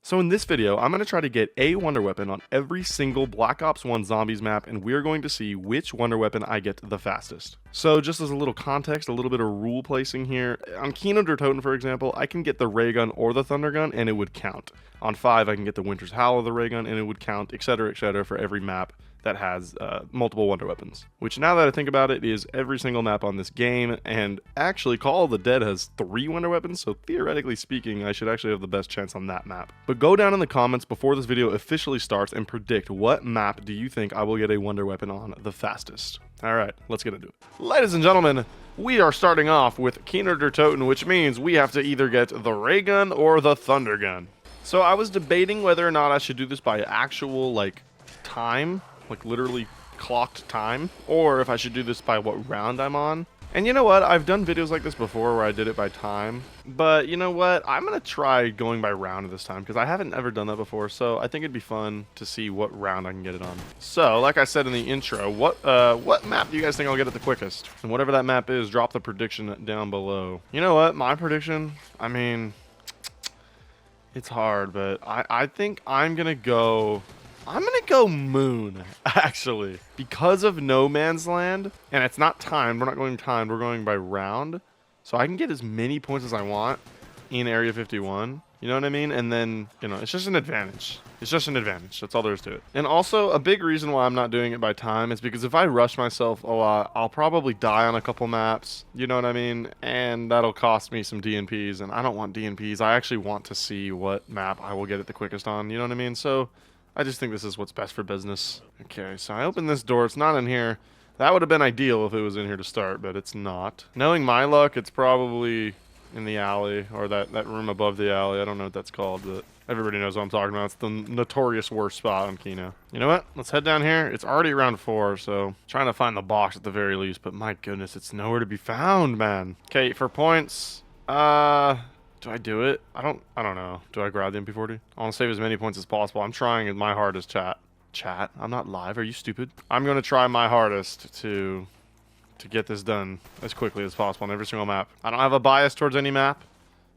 So in this video, I'm going to try to get a wonder weapon on every single Black Ops 1 Zombies map, and we're going to see which wonder weapon I get the fastest. So just as a little context, a little bit of rule placing here. On Kino der Toten, for example, I can get the ray gun or the thunder gun, and it would count. On 5, I can get the Winter's Howl or the ray gun, and it would count, etc., for every map that has multiple wonder weapons. Which, now that I think about it, is every single map on this game, and actually Call of the Dead has 3 wonder weapons, so theoretically speaking, I should actually have the best chance on that map. But go down in the comments before this video officially starts and predict what map do you think I will get a wonder weapon on the fastest. Alright, let's get into it. Ladies and gentlemen, we are starting off with Kino der Toten, which means we have to either get the ray gun or the thunder gun. So I was debating whether or not I should do this by actual, time, literally clocked time, or if I should do this by what round I'm on. And you know what, I've done videos like this before where I did it by time, but you know what, I'm gonna try going by round this time because I haven't ever done that before, so I think it'd be fun to see what round I can get it on. So like I said in the intro, what map do you guys think I'll get it the quickest? And whatever that map is, drop the prediction down below. You know what, my prediction, I mean, it's hard, but I think I'm gonna go Moon, actually, because of No Man's Land, and it's not timed. We're not going timed. We're going by round, so I can get as many points as I want in Area 51. You know what I mean? And then, you know, it's just an advantage. It's just an advantage. That's all there is to it. And also, a big reason why I'm not doing it by time is because if I rush myself a lot, I'll probably die on a couple maps. You know what I mean? And that'll cost me some DNPs, and I don't want DNPs. I actually want to see what map I will get it the quickest on. You know what I mean? So I just think this is what's best for business. Okay, so I open this door. It's not in here. That would have been ideal if it was in here to start, but it's not. Knowing my luck, it's probably in the alley, or that room above the alley. I don't know what that's called, but everybody knows what I'm talking about. It's the notorious worst spot on Kino. You know what? Let's head down here. It's already around 4, so trying to find the box at the very least, but my goodness, it's nowhere to be found, man. Okay, for points, do I do it? I don't know. Do I grab the MP40? I want to save as many points as possible. I'm trying my hardest, chat. Chat? I'm not live. Are you stupid? I'm going to try my hardest to get this done as quickly as possible on every single map. I don't have a bias towards any map.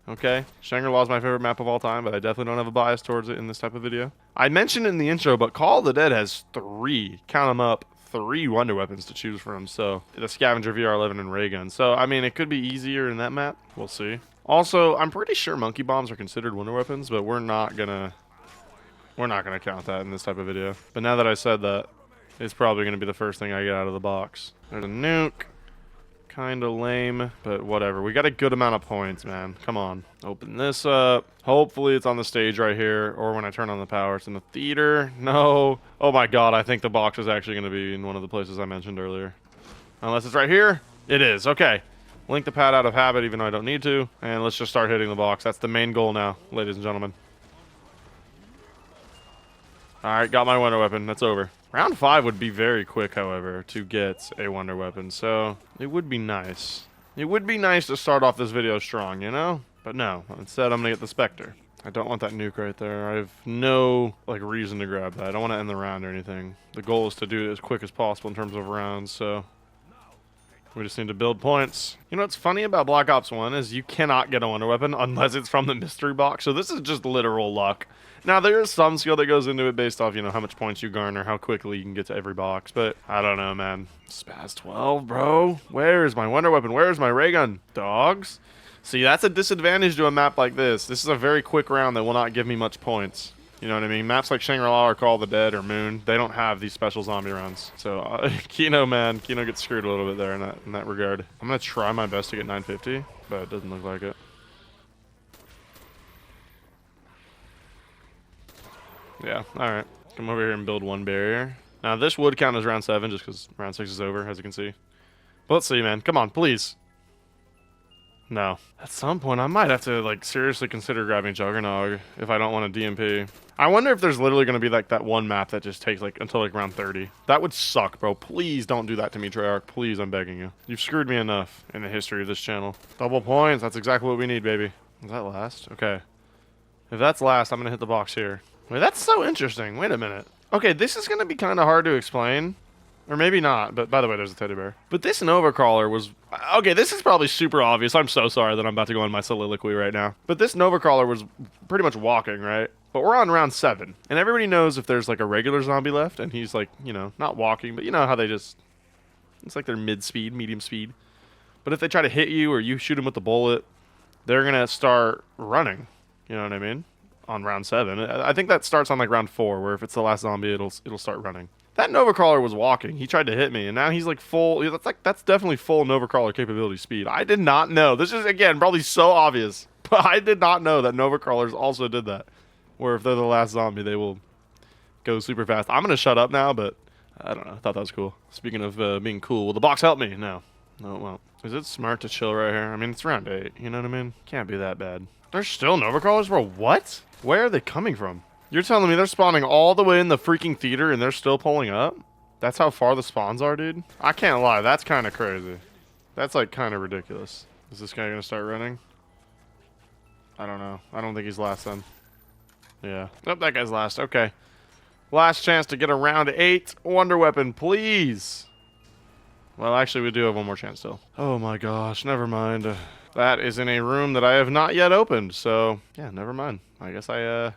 Okay? Shangri-La is my favorite map of all time, but I definitely don't have a bias towards it in this type of video. I mentioned in the intro, but Call of the Dead has 3, count them up, 3 wonder weapons to choose from. So, the Scavenger VR11 and ray gun. So, I mean, it could be easier in that map. We'll see. Also, I'm pretty sure monkey bombs are considered wonder weapons, but we're not gonna count that in this type of video. But now that I said that, it's probably gonna be the first thing I get out of the box. There's a nuke. Kinda lame, but whatever. We got a good amount of points, man. Come on. Open this up. Hopefully it's on the stage right here, or when I turn on the power, it's in the theater. No. Oh my god, I think the box is actually gonna be in one of the places I mentioned earlier. Unless it's right here. It is. Okay. Link the pad out of habit, even though I don't need to. And let's just start hitting the box. That's the main goal now, ladies and gentlemen. Alright, got my wonder weapon. That's over. Round 5 would be very quick, however, to get a wonder weapon. So, it would be nice. It would be nice to start off this video strong, you know? But no. Instead, I'm going to get the Spectre. I don't want that nuke right there. I have no, reason to grab that. I don't want to end the round or anything. The goal is to do it as quick as possible in terms of rounds, so we just need to build points. You know what's funny about Black Ops 1 is you cannot get a wonder weapon unless it's from the mystery box. So this is just literal luck. Now there is some skill that goes into it based off, you know, how much points you garner, how quickly you can get to every box. But I don't know, man. Spaz 12, bro. Where is my wonder weapon? Where is my ray gun? Dogs? See, that's a disadvantage to a map like this. This is a very quick round that will not give me much points. You know what I mean? Maps like Shangri-La or Call of the Dead or Moon, they don't have these special zombie rounds. So, Kino, man, Kino gets screwed a little bit there in that regard. I'm going to try my best to get 950, but it doesn't look like it. Yeah, alright. Come over here and build one barrier. Now, this would count as round 7 just because round 6 is over, as you can see. But let's see, man. Come on, please. No. At some point, I might have to, seriously consider grabbing Juggernog if I don't want a DMP. I wonder if there's literally going to be, that one map that just takes, until, round 30. That would suck, bro. Please don't do that to me, Treyarch. Please, I'm begging you. You've screwed me enough in the history of this channel. Double points. That's exactly what we need, baby. Is that last? Okay. If that's last, I'm going to hit the box here. Wait, that's so interesting. Wait a minute. Okay, this is going to be kind of hard to explain. Or maybe not, but by the way, there's a teddy bear. But this Nova Crawler was... Okay, this is probably super obvious. I'm so sorry that I'm about to go on my soliloquy right now. But this Nova Crawler was pretty much walking, right? But we're on round 7. And everybody knows if there's like a regular zombie left, and he's like, you know, not walking, but you know how they just... It's like they're mid-speed, medium speed. But if they try to hit you or you shoot them with the bullet, they're going to start running. You know what I mean? On round 7. I think that starts on like round 4, where if it's the last zombie, it'll start running. That Nova Crawler was walking. He tried to hit me, and now he's like full. That's definitely full Nova Crawler capability speed. I did not know. This is, again, probably so obvious, but I did not know that Nova Crawlers also did that. Where if they're the last zombie, they will go super fast. I'm going to shut up now, but I don't know. I thought that was cool. Speaking of being cool, will the box help me? No. No, it won't. Is it smart to chill right here? I mean, it's round 8. You know what I mean? Can't be that bad. There's still Nova Crawlers, bro. What? Where are they coming from? You're telling me they're spawning all the way in the freaking theater and they're still pulling up? That's how far the spawns are, dude? I can't lie. That's kind of crazy. That's, like, kind of ridiculous. Is this guy going to start running? I don't know. I don't think he's last then. Yeah. Oh, that guy's last. Okay. Last chance to get a round 8 Wonder Weapon, please. Well, actually, we do have one more chance still. Oh, my gosh. Never mind. That is in a room that I have not yet opened, so yeah, never mind. I guess I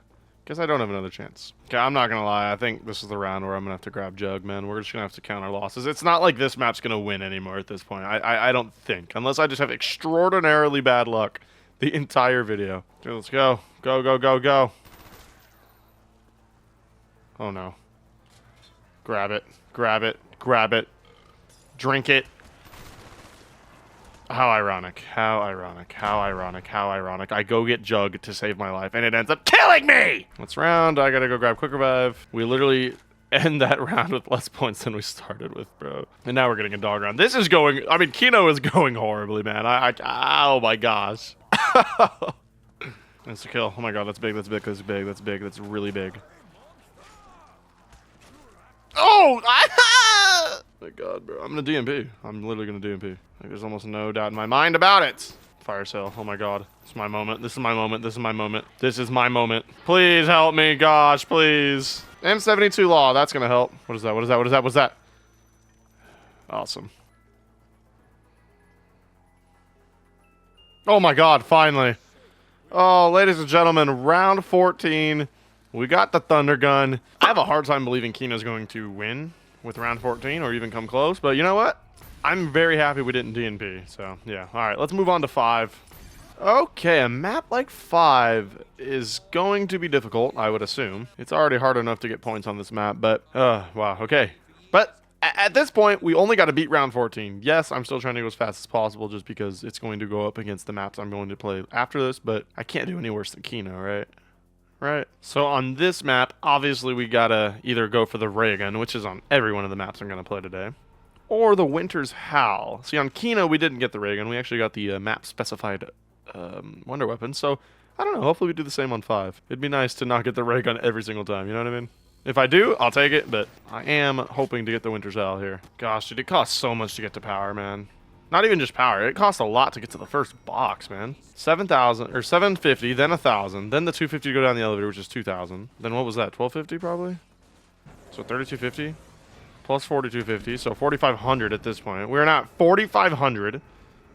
don't have another chance. Okay, I'm not gonna lie. I think this is the round where I'm gonna have to grab Jug, man. We're just gonna have to count our losses. It's not like this map's gonna win anymore at this point. I don't think, unless I just have extraordinarily bad luck the entire video. Okay, let's go. Go, go, go, go. Oh no. Grab it. Grab it. Grab it. Drink it. How ironic, how ironic, how ironic, how ironic. I go get Jug to save my life, and it ends up killing me! Next round, I gotta go grab Quick Revive. We literally end that round with less points than we started with, bro. And now we're getting a dog round. This is going, I mean, Kino is going horribly, man. Oh my gosh. That's a kill. Oh my god, that's big, that's big, that's big, that's big, that's really big. Oh! Oh my god, bro. I'm gonna DMP. I'm literally gonna DMP. Like, there's almost no doubt in my mind about it. Fire sale. Oh my god. This is my moment. This is my moment. This is my moment. This is my moment. Please help me. Gosh, please. M72 Law. That's gonna help. What is that? What is that? What is that? What's that? Awesome. Oh my god, finally. Oh, ladies and gentlemen, round 14. We got the Thunder Gun. I have a hard time believing Kino's going to win with round 14 or even come close, but you know what? I'm very happy we didn't DNP, so yeah. Alright, let's move on to 5. Okay, a map like 5 is going to be difficult, I would assume. It's already hard enough to get points on this map, but, wow, okay. But at this point, we only got to beat round 14. Yes, I'm still trying to go as fast as possible just because it's going to go up against the maps I'm going to play after this, but I can't do any worse than Kino, right? Right. So on this map, obviously we gotta either go for the ray gun, which is on every one of the maps I'm gonna play today, or the Winter's Howl. See, on Kino we didn't get the ray gun. We actually got the map specified Wonder Weapon. So I don't know. Hopefully we do the same on 5. It'd be nice to not get the ray gun every single time. You know what I mean? If I do, I'll take it. But I am hoping to get the Winter's Howl here. Gosh, dude, it costs so much to get to power, man. Not even just power. It costs a lot to get to the first box, man. 7,000 or 750, then 1,000, then the 250 to go down the elevator, which is 2,000. Then what was that? 1,250 probably. So 3,250 plus 4,250, so 4,500 at this point. We're not 4,500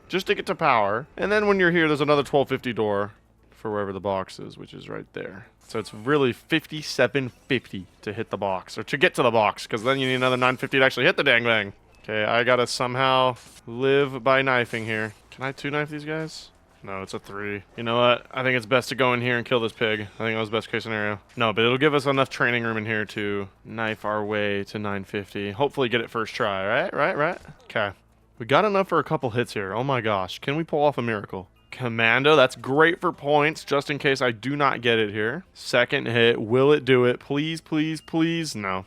just to get to power, and then when you're here, there's another 1,250 door for wherever the box is, which is right there. So it's really 5,750 to hit the box or to get to the box, because then you need another 950 to actually hit the dang thing. Okay, I gotta somehow live by knifing here. Can I 2-knife these guys? No, it's a 3. You know what? I think it's best to go in here and kill this pig. I think that was best case scenario. No, but it'll give us enough training room in here to knife our way to 950. Hopefully get it first try, right? Right? Okay. We got enough for a couple hits here. Oh my gosh. Can we pull off a miracle? Commando, that's great for points, just in case I do not get it here. Second hit. Will it do it? Please, please, please. No.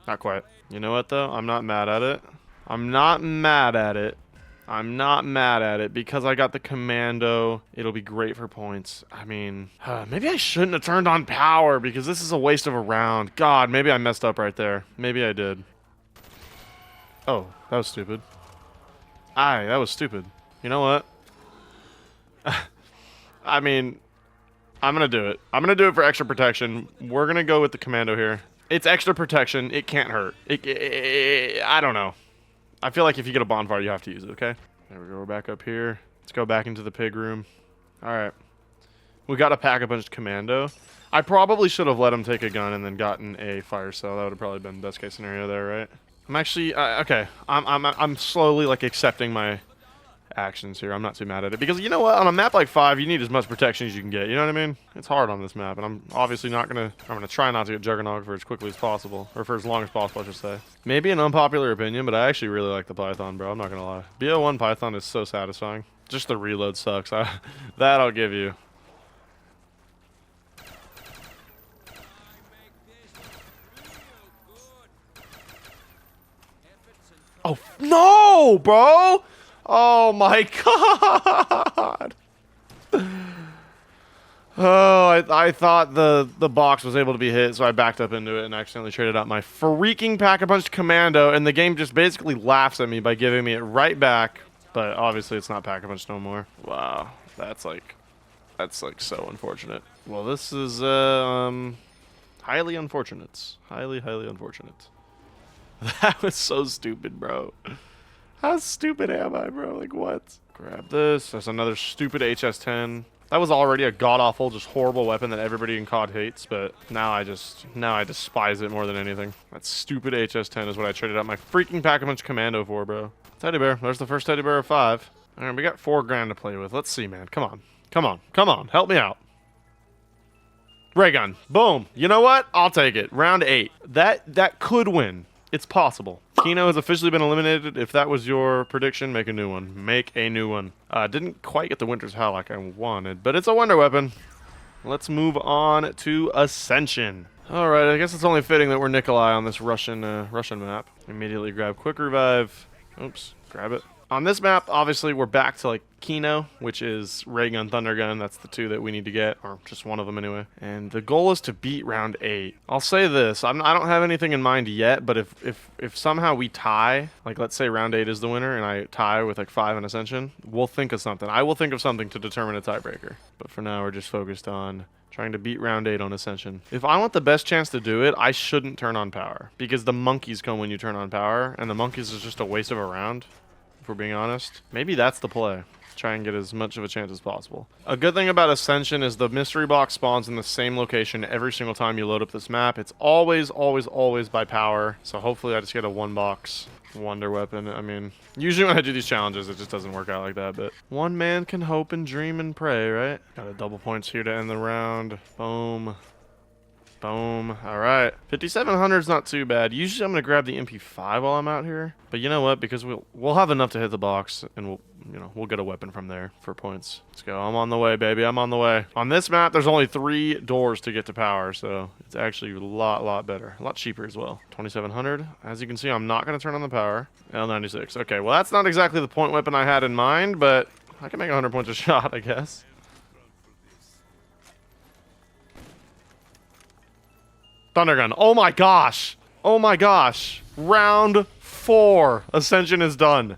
Not quite. You know what, though? I'm not mad at it. I'm not mad at it. I'm not mad at it because I got the Commando. It'll be great for points. I mean, maybe I shouldn't have turned on power because this is a waste of a round. God, maybe I messed up right there. Maybe I did. Oh, that was stupid. That was stupid. You know what? I'm mean, I'm going to do it. I'm going to do it for extra protection. We're going to go with the Commando here. It's extra protection. It can't hurt. I don't know. I feel like if you get a bonfire, you have to use it, okay? There we go. We're back up here. Let's go back into the pig room. All right. We got to pack a bunch of commando. I probably should have let him take a gun and then gotten a fire cell. That would have probably been the best case scenario there, right? I'm actually okay. I'm slowly like accepting my actions here. I'm not too mad at it because you know what? On a map like 5, you need as much protection as you can get. You know what I mean? It's hard on this map, and I'm obviously not gonna. I'm gonna try not to get Juggernog for as quickly as possible, or for as long as possible, I should say. Maybe an unpopular opinion, but I actually really like the Python, bro. I'm not gonna lie. BO1 Python is so satisfying. Just the reload sucks. That I'll give you. Oh, no, bro! Oh, my God! Oh, I thought the box was able to be hit, so I backed up into it and accidentally traded out my freaking Pack-a-Punch Commando, and the game just basically laughs at me by giving me it right back. But obviously it's not Pack-a-Punch no more. Wow, that's like so unfortunate. Well, this is highly unfortunate. Highly unfortunate. That was so stupid, bro. How stupid am I, bro? Like, what? Grab this. There's another stupid HS-10. That was already a god-awful, just horrible weapon that everybody in COD hates, but now I despise it more than anything. That stupid HS-10 is what I traded out my freaking Pack-a-Punch Commando for, bro. Teddy bear. There's the first teddy bear of 5. All right, we got 4 grand to play with. Let's see, man. Come on. Come on. Come on. Help me out. Ray gun. Boom. You know what? I'll take it. Round 8. That could win. It's possible. Kino has officially been eliminated. If that was your prediction, make a new one. Make a new one. Didn't quite get the Winter's Howl like I wanted, but it's a wonder weapon. Let's move on to Ascension. All right, I guess it's only fitting that we're Nikolai on this Russian map. Immediately grab Quick Revive. Oops, grab it. On this map, obviously, we're back to, like, Kino, which is Ray Gun, Thunder Gun. That's the 2 that we need to get, or just one of them anyway. And the goal is to beat round 8. I'll say this. I don't have anything in mind yet, but if somehow we tie, like, let's say round 8 is the winner, and I tie with, like, 5 in Ascension, we'll think of something. I will think of something to determine a tiebreaker. But for now, we're just focused on trying to beat round 8 on Ascension. If I want the best chance to do it, I shouldn't turn on power, because the monkeys come when you turn on power, and the monkeys is just a waste of a round. If we're being honest. Maybe that's the play. Try and get as much of a chance as possible. A good thing about Ascension is the mystery box spawns in the same location every single time you load up this map. It's always by power. So hopefully I just get a 1-box wonder weapon. I mean, usually when I do these challenges, it just doesn't work out like that, but one man can hope and dream and pray, right? Got a double points here to end the round. Boom. Boom. All right. 5,700 is not too bad. Usually I'm going to grab the MP5 while I'm out here. But you know what? Because we'll have enough to hit the box, and we'll get a weapon from there for points. Let's go. I'm on the way, baby. I'm on the way. On this map, there's only 3 doors to get to power, so it's actually a lot better. A lot cheaper as well. 2,700. As you can see, I'm not going to turn on the power. L96. Okay, well, that's not exactly the point weapon I had in mind, but I can make 100 points a shot, I guess. Thunder Gun. Oh my gosh. Oh my gosh. Round 4. Ascension is done.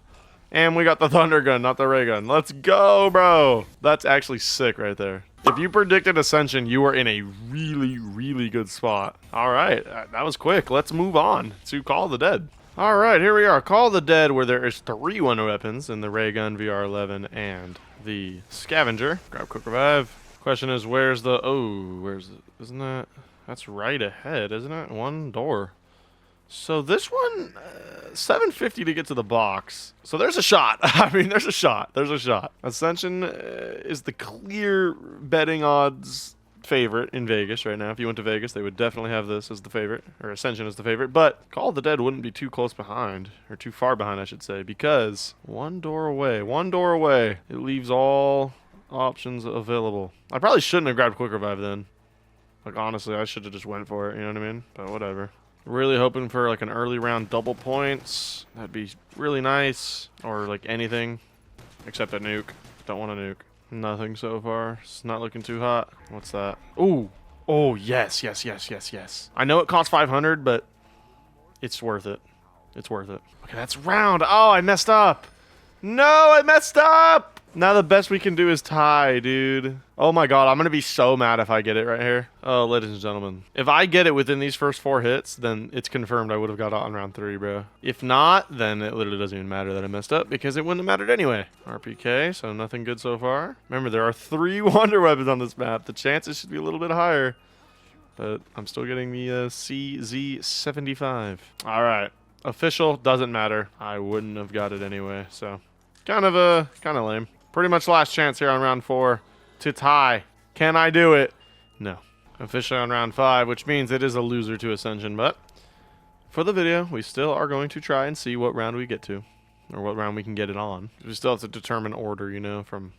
And we got the Thunder Gun, not the Ray Gun. Let's go, bro. That's actually sick right there. If you predicted Ascension, you were in a really good spot. All right. That was quick. Let's move on to Call of the Dead. All right. Here we are. Call of the Dead, where there is 3 wonder weapons in the Ray Gun, VR11, and the Scavenger. Grab Quick Revive. Question is, where's the... Oh, where's it? Isn't that... That's right ahead, isn't it? 1 door. So this one, 750 to get to the box. So there's a shot. I mean, there's a shot. There's a shot. Ascension is the clear betting odds favorite in Vegas right now. If you went to Vegas, they would definitely have this as the favorite, or Ascension as the favorite. But Call of the Dead wouldn't be too close behind, or too far behind, I should say, because 1 door away. 1 door away. It leaves all options available. I probably shouldn't have grabbed Quick Revive then. Like, honestly, I should have just went for it, you know what I mean? But whatever. Really hoping for, like, an early round double points. That'd be really nice. Or, like, anything. Except a nuke. Don't want a nuke. Nothing so far. It's not looking too hot. What's that? Ooh. Oh, yes. I know it costs 500, but it's worth it. It's worth it. Okay, that's round. Oh, I messed up. No, I messed up. Now the best we can do is tie, dude. Oh my god, I'm gonna be so mad if I get it right here. Oh, ladies and gentlemen. If I get it within these first 4 hits, then it's confirmed I would have got it on round 3, bro. If not, then it literally doesn't even matter that I messed up because it wouldn't have mattered anyway. RPK, so nothing good so far. Remember, there are 3 wonder weapons on this map. The chances should be a little bit higher. But I'm still getting the CZ75. All right. Official, doesn't matter. I wouldn't have got it anyway, so kind of lame. Pretty much last chance here on round 4 to tie. Can I do it? No. Officially on round 5, which means it is a loser to Ascension, but for the video, we still are going to try and see what round we get to, or what round we can get it on. We still have to determine order, you know, from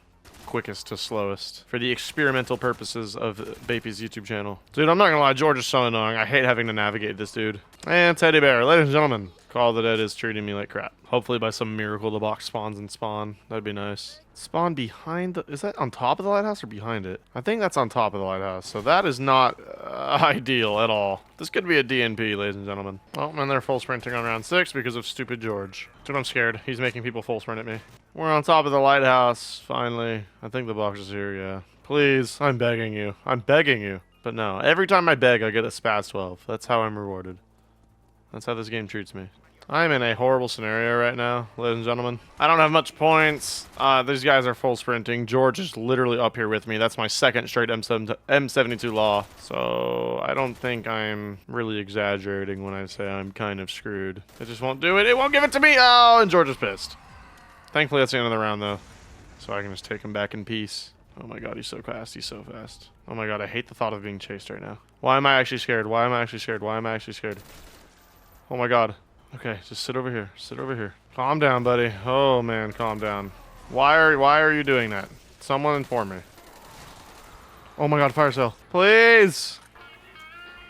quickest to slowest for the experimental purposes of Bape's YouTube channel. Dude, I'm not gonna lie, George is so annoying. I hate having to navigate this dude. And Teddy Bear, ladies and gentlemen, Call of the Dead is treating me like crap. Hopefully by some miracle the box spawns and spawn. That'd be nice. Spawn behind the... Is that on top of the lighthouse or behind it? I think that's on top of the lighthouse. So that is not ideal at all. This could be a DNP, ladies and gentlemen. Oh, and they're full sprinting on round 6 because of stupid George. Dude, I'm scared. He's making people full sprint at me. We're on top of the lighthouse, finally. I think the box is here, yeah. Please, I'm begging you. I'm begging you. But no, every time I beg, I get a Spaz 12. That's how I'm rewarded. That's how this game treats me. I'm in a horrible scenario right now, ladies and gentlemen. I don't have much points. These guys are full sprinting. George is literally up here with me. That's my second straight M72 law. So I don't think I'm really exaggerating when I say I'm kind of screwed. It just won't do it. It won't give it to me. Oh, and George is pissed. Thankfully, that's the end of the round, though. So I can just take him back in peace. Oh my god, he's so fast. He's so fast. Oh my god, I hate the thought of being chased right now. Why am I actually scared? Why am I actually scared? Why am I actually scared? Oh my god. Okay, just sit over here. Sit over here. Calm down, buddy. Oh man, calm down. Why are you doing that? Someone inform me. Oh my god, fire sale. Please!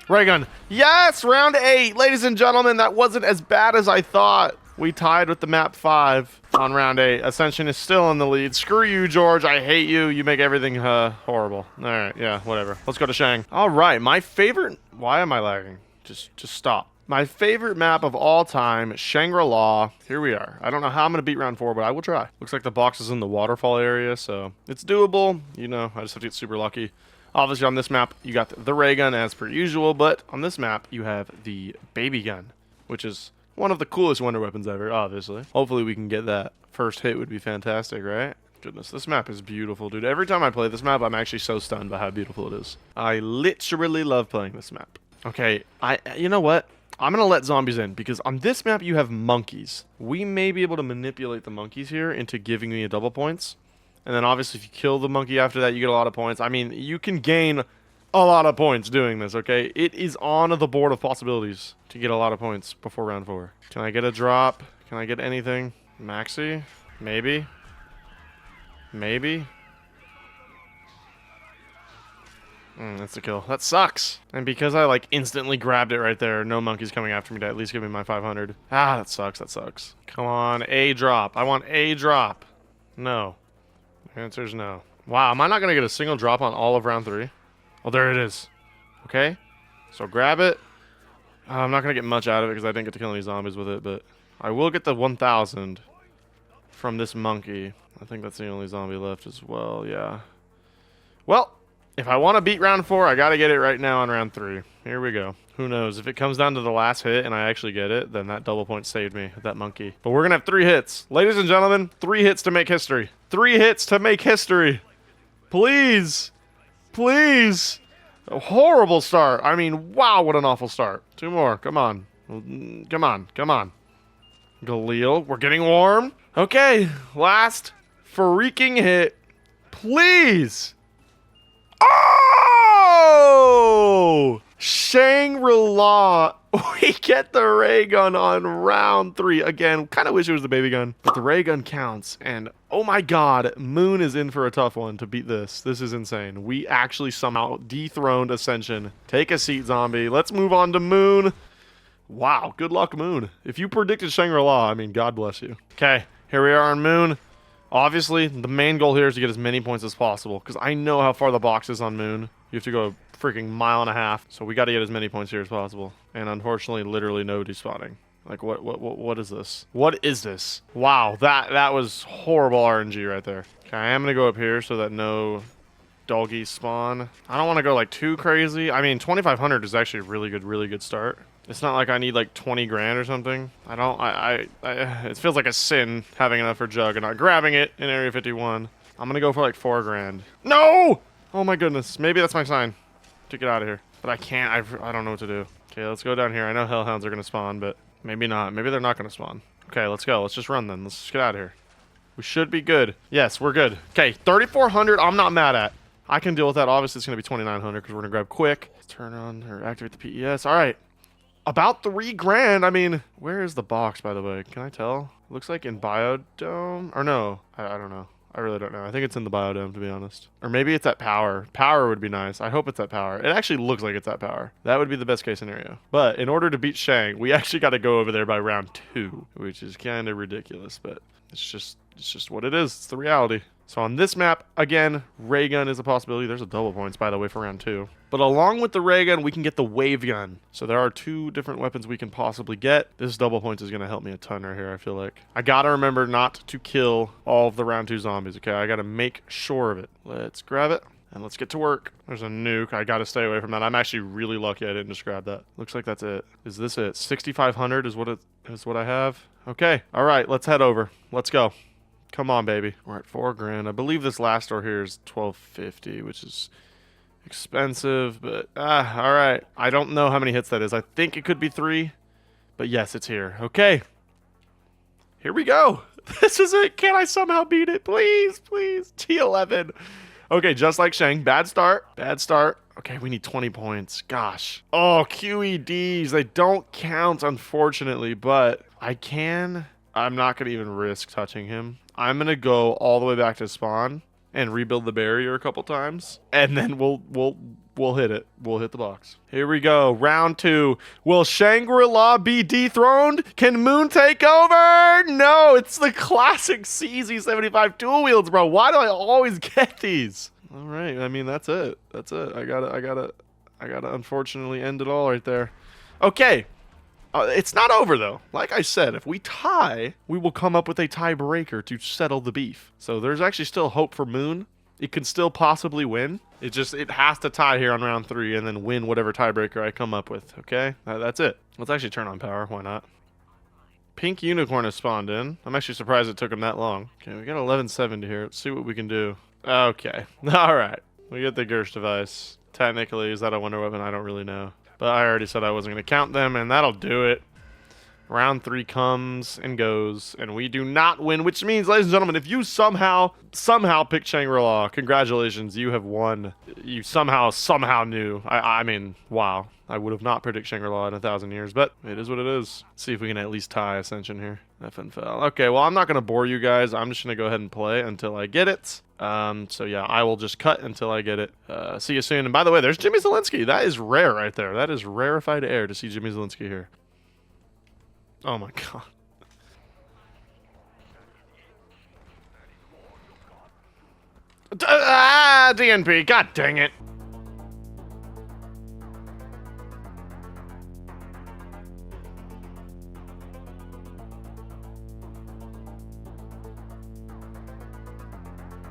Ray gun. Yes! Round 8! Ladies and gentlemen, that wasn't as bad as I thought. We tied with the map 5 on round 8. Ascension is still in the lead. Screw you, George. I hate you. You make everything horrible. Alright, yeah, whatever. Let's go to Shang. Alright, my favorite... Why am I lagging? Just stop. My favorite map of all time, Shangri-la. Here we are. I don't know how I'm going to beat round 4, but I will try. Looks like the box is in the waterfall area, so it's doable. You know, I just have to get super lucky. Obviously, on this map, you got the ray gun as per usual, but on this map, you have the baby gun, which is one of the coolest wonder weapons ever, obviously. Hopefully, we can get that. First hit would be fantastic, right? Goodness, this map is beautiful, dude. Every time I play this map, I'm actually so stunned by how beautiful it is. I literally love playing this map. Okay, you know what? I'm going to let zombies in because on this map you have monkeys. We may be able to manipulate the monkeys here into giving me a double points. And then obviously if you kill the monkey after that, you get a lot of points. I mean, you can gain a lot of points doing this, okay? It is on the board of possibilities to get a lot of points before round 4. Can I get a drop? Can I get anything? Maxi? Maybe. Maybe. That's a kill. That sucks. And because I like instantly grabbed it right there, no monkey's coming after me to at least give me my 500. Ah, that sucks. That sucks. Come on, a drop. I want a drop. No. The answer is no. Wow, am I not going to get a single drop on all of round 3? Oh, there it is. Okay. So grab it. I'm not going to get much out of it because I didn't get to kill any zombies with it, but I will get the 1,000 from this monkey. I think that's the only zombie left as well, yeah. Well, if I want to beat round 4, I got to get it right now on round 3. Here we go. Who knows? If it comes down to the last hit and I actually get it, then that double point saved me with that monkey. But we're going to have 3 hits. Ladies and gentlemen, 3 hits to make history. 3 hits to make history. Please. Please. A horrible start. I mean, wow, what an awful start. 2 more. Come on. Come on. Come on. Galil, we're getting warm. Okay, last freaking hit. Please. Oh! Shangri-la. We get the ray gun on round 3. Again, kind of wish it was the baby gun, but the ray gun counts. And oh my god, Moon is in for a tough one to beat this. This is insane. We actually somehow dethroned Ascension. Take a seat, zombie. Let's move on to Moon. Wow, good luck, Moon. If you predicted Shangri-la, I mean, God bless you. Okay, here we are on Moon. Obviously, the main goal here is to get as many points as possible, because I know how far the box is on Moon. You have to go a freaking 1.5 miles, so we got to get as many points here as possible. And unfortunately, literally nobody spawning. Like, what is this? What is this? Wow, that was horrible RNG right there. Okay, I am gonna go up here so that no doggies spawn. I don't want to go like too crazy. I mean, 2,500 is actually a really good start. It's not like I need like 20 grand or something. It feels like a sin having enough for Jug and not grabbing it in Area 51. I'm gonna go for like 4 grand. No! Oh my goodness. Maybe that's my sign to get out of here. But I can't. I don't know what to do. Okay, let's go down here. I know hellhounds are gonna spawn, but maybe not. Maybe they're not gonna spawn. Okay, let's go. Let's just run then. Let's just get out of here. We should be good. Yes, we're good. Okay, 3,400. I'm not mad at. I can deal with that. Obviously, it's going to be 2,900 because we're going to grab quick. Let's turn on or activate the PES. All right. About 3 grand. I mean, where is the box, by the way? Can I tell? Looks like in Biodome. Or no. I don't know. I really don't know. I think it's in the Biodome, to be honest. Or maybe it's at Power. Power would be nice. I hope it's at Power. It actually looks like it's at Power. That would be the best case scenario. But in order to beat Shang, we actually got to go over there by round 2, which is kind of ridiculous. But it's just what it is. It's the reality. So on this map, again, ray gun is a possibility. There's a double points, by the way, for round 2. But along with the ray gun, we can get the wave gun. So there are 2 different weapons we can possibly get. This double points is going to help me a ton right here, I feel like. I got to remember not to kill all of the round 2 zombies, okay? I got to make sure of it. Let's grab it, and let's get to work. There's a nuke. I got to stay away from that. I'm actually really lucky I didn't just grab that. Looks like that's it. Is this it? 6,500 is what I have. Okay. All right, let's head over. Let's go. Come on, baby. We're at 4 grand. I believe this last door here is 1,250, which is expensive, but all right. I don't know how many hits that is. I think it could be 3, but yes, it's here. Okay. Here we go. This is it. Can I somehow beat it? Please, please. T11. Okay, just like Shang. Bad start. Bad start. Okay, we need 20 points. Gosh. Oh, QEDs. They don't count, unfortunately, but I can. I'm not going to even risk touching him. I'm going to go all the way back to spawn and rebuild the barrier a couple times, and then we'll hit it. We'll hit the box. Here we go. Round 2. Will Shangri-La be dethroned? Can Moon take over? No, it's the classic CZ75 dual wields, bro. Why do I always get these? All right. I mean, that's it. That's it. I gotta unfortunately end it all right there. Okay. It's not over, though. Like I said, if we tie, we will come up with a tiebreaker to settle the beef. So there's actually still hope for Moon. It can still possibly win. It has to tie here on round 3 and then win whatever tiebreaker I come up with, okay? That's it. Let's actually turn on power. Why not? Pink Unicorn has spawned in. I'm actually surprised it took him that long. Okay, we got 1170 here. Let's see what we can do. Okay. All right. We get the Gersh device. Technically, is that a wonder weapon? I don't really know. But I already said I wasn't going to count them, and that'll do it. Round 3 comes and goes, and we do not win, which means, ladies and gentlemen, if you somehow picked Shangri-La, congratulations, you have won. You somehow knew. I mean, wow. I would have not predicted Shangri-La in 1,000 years, but it is what it is. Let's see if we can at least tie Ascension here. Effing fell. Okay, well, I'm not going to bore you guys. I'm just going to go ahead and play until I get it. So yeah, I will just cut until I get it. See you soon. And by the way, there's Jimmy Zielinski. That is rare right there. That is rarefied air to see Jimmy Zielinski here. Oh my god. DNP. God dang it.